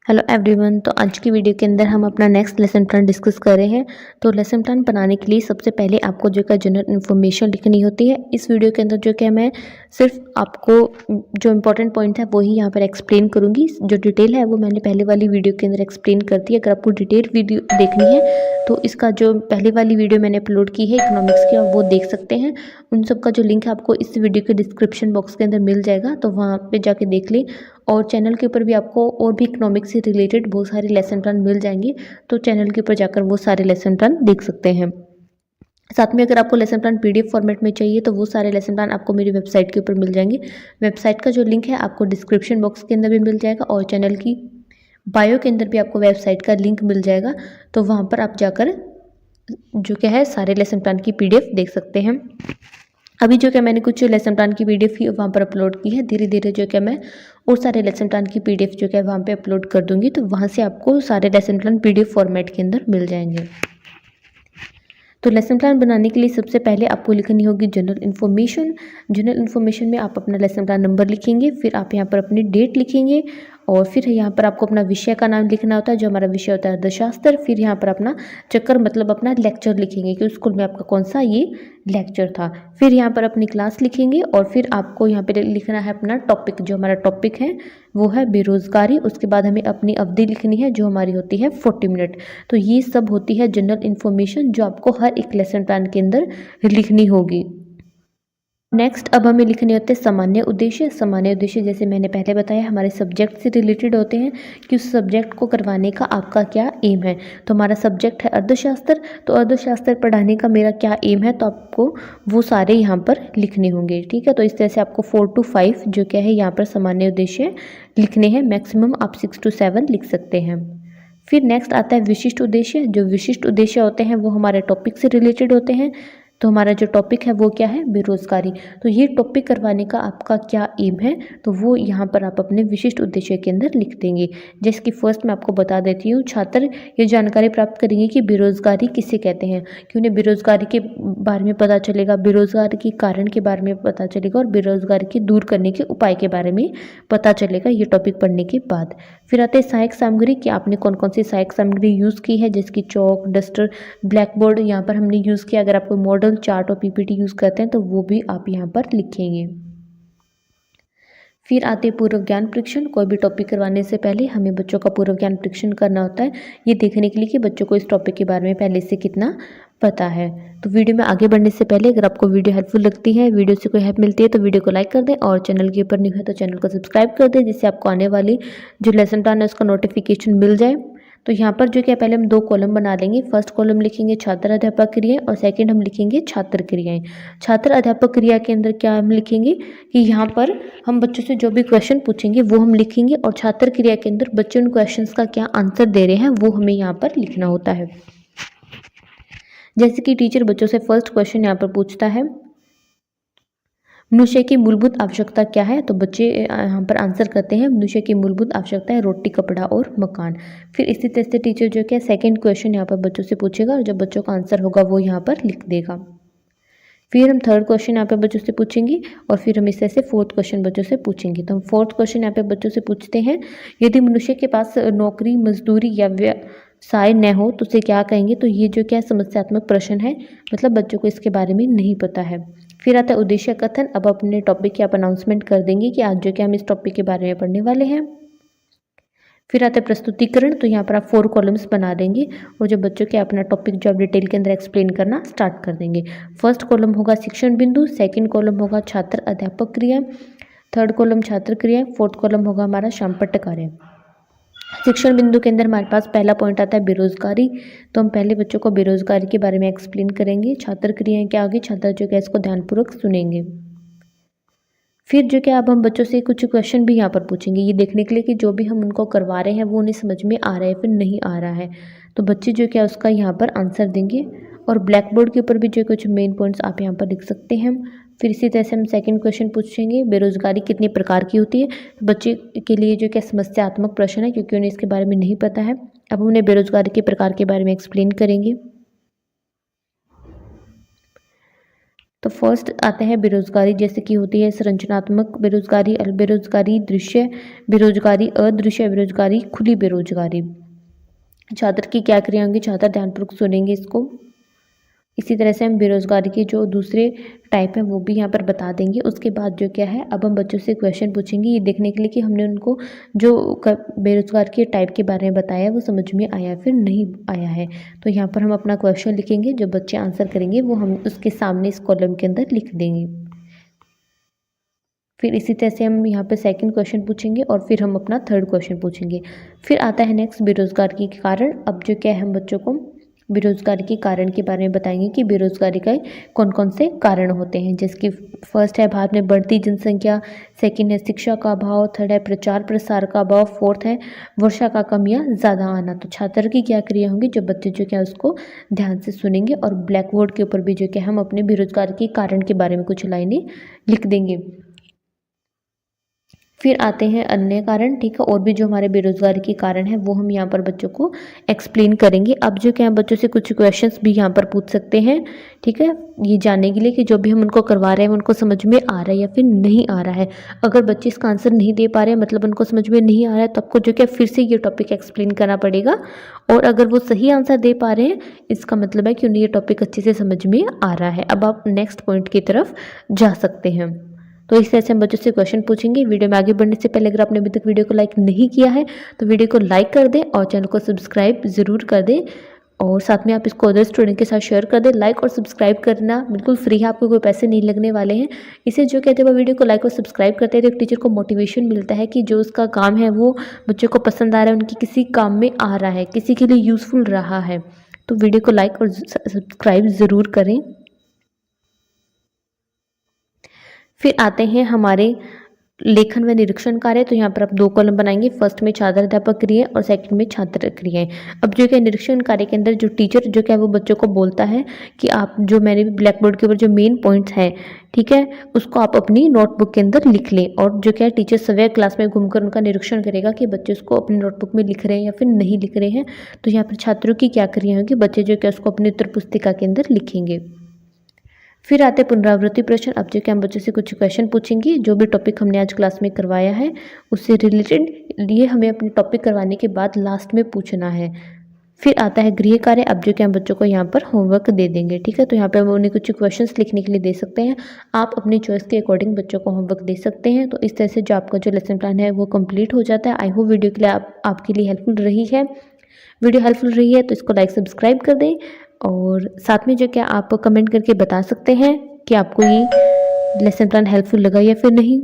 Hello everyone. तो आज की वीडियो के अंदर हम अपना नेक्स्ट लेसन प्लान डिस्कस कर रहे हैं। तो लेसन प्लान बनाने के लिए सबसे पहले आपको जो क्या जनरल इन्फॉर्मेशन लिखनी होती है। इस वीडियो के अंदर जो क्या मैं सिर्फ आपको जो इम्पोर्टेंट पॉइंट है वही यहाँ पर एक्सप्लेन करूँगी। जो डिटेल है वो मैंने पहले वाली वीडियो के अंदर एक्सप्लेन कर दी है। अगर आपको डिटेल वीडियो देखनी है तो इसका जो पहले वाली वीडियो मैंने अपलोड की है इकोनॉमिक्स की, वो देख सकते हैं। उन सब का जो लिंक है आपको इस वीडियो के डिस्क्रिप्शन बॉक्स के अंदर मिल जाएगा, तो वहाँ पर जाके देख लें। और चैनल के ऊपर भी आपको और भी इकोनॉमिक्स से रिलेटेड बहुत सारे लेसन प्लान मिल जाएंगे, तो चैनल के ऊपर जाकर वो सारे लेसन प्लान देख सकते हैं। साथ में अगर आपको लेसन प्लान पीडीएफ फॉर्मेट में चाहिए तो वो सारे लेसन प्लान आपको मेरी वेबसाइट के ऊपर मिल जाएंगे। वेबसाइट का जो लिंक है आपको डिस्क्रिप्शन बॉक्स के अंदर भी मिल जाएगा और चैनल की बायो के अंदर भी आपको वेबसाइट का लिंक मिल जाएगा। तो वहाँ पर आप जाकर जो क्या है सारे लेसन प्लान की पीडीएफ देख सकते हैं। अभी जो क्या मैंने कुछ लेसन प्लान की पीडीएफ ही वहाँ पर अपलोड की है। धीरे धीरे जो क्या मैं और सारे लेसन प्लान की पीडीएफ जो क्या वहाँ पे अपलोड कर दूंगी, तो वहाँ से आपको सारे लेसन प्लान पीडीएफ फॉर्मेट के अंदर मिल जाएंगे। तो लेसन प्लान बनाने के लिए सबसे पहले आपको लिखनी होगी जनरल इन्फॉर्मेशन। जनरल इन्फॉर्मेशन में आप अपना लेसन प्लान नंबर लिखेंगे, फिर आप यहाँ पर अपनी डेट लिखेंगे और फिर यहाँ पर आपको अपना विषय का नाम लिखना होता है। जो हमारा विषय होता है अर्थशास्त्र। फिर यहाँ पर अपना चक्कर मतलब अपना लेक्चर लिखेंगे कि उस स्कूल में आपका कौन सा ये लेक्चर था। फिर यहाँ पर अपनी क्लास लिखेंगे और फिर आपको यहाँ पर लिखना है अपना टॉपिक। जो हमारा टॉपिक है वो है बेरोजगारी। उसके बाद हमें अपनी अवधि लिखनी है जो हमारी होती है 40 मिनट। तो ये सब होती है जनरल इन्फॉर्मेशन जो आपको हर एक लेसन प्लान के अंदर लिखनी होगी। नेक्स्ट अब हमें लिखने होते हैं सामान्य उद्देश्य। सामान्य उद्देश्य जैसे मैंने पहले बताया हमारे सब्जेक्ट से रिलेटेड होते हैं कि उस सब्जेक्ट को करवाने का आपका क्या एम है। तो हमारा सब्जेक्ट है अर्थशास्त्र, तो अर्थशास्त्र पढ़ाने का मेरा क्या एम है, तो आपको वो सारे यहाँ पर लिखने होंगे। ठीक है, तो इस तरह से आपको 4 to 5 जो क्या है यहाँ पर सामान्य उद्देश्य लिखने हैं। मैक्सिमम आप 6 to 7 लिख सकते हैं। फिर नेक्स्ट आता है विशिष्ट उद्देश्य। जो विशिष्ट उद्देश्य होते हैं वो हमारे टॉपिक से रिलेटेड होते हैं। तो हमारा जो टॉपिक है वो क्या है, बेरोजगारी। तो ये टॉपिक करवाने का आपका क्या एम है, तो वो यहाँ पर आप अपने विशिष्ट उद्देश्य के अंदर लिख देंगे। जैसे कि फर्स्ट मैं आपको बता देती हूँ, छात्र ये जानकारी प्राप्त करेंगे कि बेरोजगारी किसे कहते हैं, कि उन्हें बेरोजगारी के बारे में पता चलेगा, बेरोजगारी के कारण के बारे में पता चलेगा और बेरोजगारी के दूर करने के उपाय के बारे में पता चलेगा ये टॉपिक पढ़ने के बाद। फिर आते हैं सहायक सामग्री कि आपने कौन कौन सी सहायक सामग्री यूज़ की है, जैसे कि चौक, डस्टर, ब्लैक बोर्ड यहाँ पर हमने यूज़ किया। अगर आपको मॉडल चार्ट और पीपीटी यूज़ करते हैं तो वो भी आप यहाँ पर लिखेंगे। फिर आते पूर्व ज्ञान परीक्षण। कोई भी टॉपिक करवाने से पहले हमें बच्चों का पूर्व ज्ञान परीक्षण करना होता है, ये देखने के लिए कि बच्चों को इस टॉपिक के बारे में पहले से कितना पता है। तो वीडियो में आगे बढ़ने से पहले अगर आपको वीडियो हेल्पफुल लगती है, वीडियो से कोई हेल्प मिलती है, तो वीडियो को लाइक कर दें और चैनल के ऊपर न्यू है तो चैनल को सब्सक्राइब कर दें, जिससे आपको आने वाली जो लेसन प्लान है उसका नोटिफिकेशन मिल जाए। तो यहाँ पर जो क्या पहले हम 2 कॉलम बना लेंगे। फर्स्ट कॉलम लिखेंगे छात्र अध्यापक क्रियाएं और सेकंड हम लिखेंगे छात्र क्रियाएं। छात्र अध्यापक क्रिया के अंदर क्या हम लिखेंगे कि यहाँ पर हम बच्चों से जो भी क्वेश्चन पूछेंगे वो हम लिखेंगे और छात्र क्रिया के अंदर बच्चे उन क्वेश्चंस का क्या आंसर दे रहे हैं वो हमें यहाँ पर लिखना होता है। जैसे कि टीचर बच्चों से फर्स्ट क्वेश्चन यहाँ पर पूछता है मनुष्य की मूलभूत आवश्यकता क्या है, तो बच्चे यहाँ पर आंसर करते हैं मनुष्य की मूलभूत आवश्यकता है रोटी, कपड़ा और मकान। फिर इसी तरह से टीचर जो क्या सेकंड क्वेश्चन यहाँ पर बच्चों से पूछेगा और जब बच्चों का आंसर होगा वो यहाँ पर लिख देगा। फिर हम थर्ड क्वेश्चन यहाँ पे बच्चों से पूछेंगे और फिर हम इस तरह से फोर्थ क्वेश्चन बच्चों से पूछेंगे। तो हम फोर्थ क्वेश्चन यहाँ पे बच्चों से पूछते हैं यदि मनुष्य के पास नौकरी, मजदूरी या व्यवसाय न हो तो उसे क्या कहेंगे। तो ये जो क्या समस्यात्मक प्रश्न है, मतलब बच्चों को इसके बारे में नहीं पता है। फिर आता है उद्देश्य कथन। अब अपने टॉपिक की आप अनाउंसमेंट कर देंगे कि आज जो क्या हम इस टॉपिक के बारे में पढ़ने वाले हैं। फिर आता है प्रस्तुतिकरण। तो यहाँ पर आप 4 कॉलम्स बना देंगे और जो बच्चों के अपना टॉपिक जो आप डिटेल के अंदर एक्सप्लेन करना स्टार्ट कर देंगे। फर्स्ट कॉलम होगा शिक्षण बिंदु, सेकंड कॉलम होगा छात्र अध्यापक क्रिया, थर्ड कॉलम छात्र क्रिया, फोर्थ कॉलम होगा हमारा शामपट्ट कार्य। शिक्षण बिंदु के अंदर हमारे पास पहला पॉइंट आता है बेरोजगारी। तो हम पहले बच्चों को बेरोजगारी के बारे में एक्सप्लेन करेंगे। छात्र क्रियाएं क्या होगी, छात्र जो क्या इसको ध्यानपूर्वक सुनेंगे। फिर जो क्या अब हम बच्चों से कुछ क्वेश्चन भी यहाँ पर पूछेंगे, ये देखने के लिए कि जो भी हम उनको करवा रहे हैं वो उन्हें समझ में आ रहा है फिर नहीं आ रहा है। तो बच्चे जो क्या उसका यहाँ पर आंसर देंगे और ब्लैक बोर्ड के ऊपर भी जो कुछ मेन पॉइंट्स आप यहाँ पर लिख सकते हैं। फिर इसी तरह से हम सेकंड क्वेश्चन पूछेंगे बेरोजगारी कितने प्रकार की होती है। तो बच्चे के लिए जो क्या समस्यात्मक प्रश्न है क्योंकि उन्हें इसके बारे में नहीं पता है। अब उन्हें बेरोजगारी के प्रकार के बारे में एक्सप्लेन करेंगे। तो फर्स्ट आता है बेरोजगारी, जैसे कि होती है संरचनात्मक बेरोजगारी, अल्प बेरोजगारी, दृश्य बेरोजगारी, अदृश्य बेरोजगारी, खुली बेरोजगारी। छात्र की क्या क्रिया होंगी, छात्र ध्यानपूर्वक सुनेंगे इसको। इसी तरह से हम बेरोजगारी के जो दूसरे टाइप है वो भी यहाँ पर बता देंगे। उसके बाद जो क्या है, अब हम बच्चों से क्वेश्चन पूछेंगे ये देखने के लिए कि हमने उनको जो बेरोजगार के टाइप के बारे में बताया वो समझ में आया फिर नहीं आया है। तो यहाँ पर हम अपना क्वेश्चन लिखेंगे, जो बच्चे आंसर करेंगे वो हम उसके सामने इस कॉलम के अंदर लिख देंगे। फिर इसी तरह से हम यहाँ पे सेकंड क्वेश्चन पूछेंगे और फिर हम अपना थर्ड क्वेश्चन पूछेंगे। फिर आता है नेक्स्ट बेरोजगारी के कारण। अब जो क्या है, हम बच्चों को बेरोजगारी के कारण के बारे में बताएंगे कि बेरोजगारी का कौन कौन से कारण होते हैं। जैसे कि फर्स्ट है भारत में बढ़ती जनसंख्या, सेकंड है शिक्षा का अभाव, थर्ड है प्रचार प्रसार का अभाव, फोर्थ है वर्षा का कम या ज़्यादा आना। तो छात्र की क्या क्रिया होंगी, जो बच्चे जो क्या उसको ध्यान से सुनेंगे और ब्लैक बोर्ड के ऊपर भी जो क्या हम अपने बेरोजगारी के कारण के बारे में कुछ लाइनें लिख देंगे। फिर आते हैं अन्य कारण, ठीक है, और भी जो हमारे बेरोजगारी के कारण है वो हम यहाँ पर बच्चों को एक्सप्लेन करेंगे। अब जो क्या बच्चों से कुछ क्वेश्चंस भी यहाँ पर पूछ सकते हैं, ठीक है, ये जानने के लिए कि जो भी हम उनको करवा रहे हैं उनको समझ में आ रहा है या फिर नहीं आ रहा है। अगर बच्चे इसका आंसर नहीं दे पा रहे हैं, मतलब उनको समझ में नहीं आ रहा है, तो आपको जो क्या फिर से ये टॉपिक एक्सप्लेन करना पड़ेगा। और अगर वो सही आंसर दे पा रहे हैं, इसका मतलब है कि उन्हें ये टॉपिक अच्छे से समझ में आ रहा है। अब आप नेक्स्ट पॉइंट की तरफ जा सकते हैं। तो इस तरह से हम बच्चों से क्वेश्चन पूछेंगे। वीडियो में आगे बढ़ने से पहले अगर आपने अभी तक वीडियो को लाइक नहीं किया है तो वीडियो को लाइक कर दें और चैनल को सब्सक्राइब ज़रूर कर दें, और साथ में आप इसको अदर स्टूडेंट के साथ शेयर कर दें। लाइक और सब्सक्राइब करना बिल्कुल फ्री है, आपको कोई पैसे नहीं लगने वाले हैं। इसे जो कहते हैं वो वीडियो को लाइक और सब्सक्राइब करते हैं तो एक टीचर को मोटिवेशन मिलता है कि जो उसका काम है वो बच्चों को पसंद आ रहा है, उनकी किसी काम में आ रहा है, किसी के लिए यूज़फुल रहा है। तो वीडियो को लाइक और सब्सक्राइब ज़रूर करें। फिर आते हैं हमारे लेखन व निरीक्षण कार्य। तो यहाँ पर आप 2 कॉलम बनाएंगे, फर्स्ट में छात्र अध्यापक क्रियाएं और सेकंड में छात्र क्रियाएं। अब जो क्या निरीक्षण कार्य के अंदर जो टीचर जो क्या वो बच्चों को बोलता है कि आप जो मैंने भी ब्लैक बोर्ड के ऊपर जो मेन पॉइंट्स हैं, ठीक है, उसको आप अपनी नोटबुक के अंदर लिख लें। और जो क्या टीचर सवै क्लास में घूमकर उनका निरीक्षण करेगा कि बच्चे उसको अपनी नोटबुक में लिख रहे हैं या फिर नहीं लिख रहे हैं। तो यहाँ पर छात्रों की क्या क्रिया होगी, बच्चे जो क्या उसको अपनी उत्तर पुस्तिका के अंदर लिखेंगे। फिर आते पुनरावृत्ति प्रश्न। अब जो कि हम बच्चों से कुछ क्वेश्चन पूछेंगे, जो भी टॉपिक हमने आज क्लास में करवाया है उससे रिलेटेड ये हमें अपने टॉपिक करवाने के बाद लास्ट में पूछना है। फिर आता है गृह कार्य। अब जो कि हम बच्चों को यहाँ पर होमवर्क दे देंगे, ठीक है। तो यहाँ पे हम उन्हें कुछ क्वेश्चंस लिखने के लिए दे सकते हैं, आप अपनी चॉइस के अकॉर्डिंग बच्चों को होमवर्क दे सकते हैं। तो इस तरह से जो आपका जो लेसन प्लान है वो कंप्लीट हो जाता है। आई होप वीडियो के लिए आपके लिए हेल्पफुल रही है। वीडियो हेल्पफुल रही है तो इसको लाइक सब्सक्राइब कर दें, और साथ में जो क्या आप कमेंट करके बता सकते हैं कि आपको ये लेसन प्लान हेल्पफुल लगा या फिर नहीं।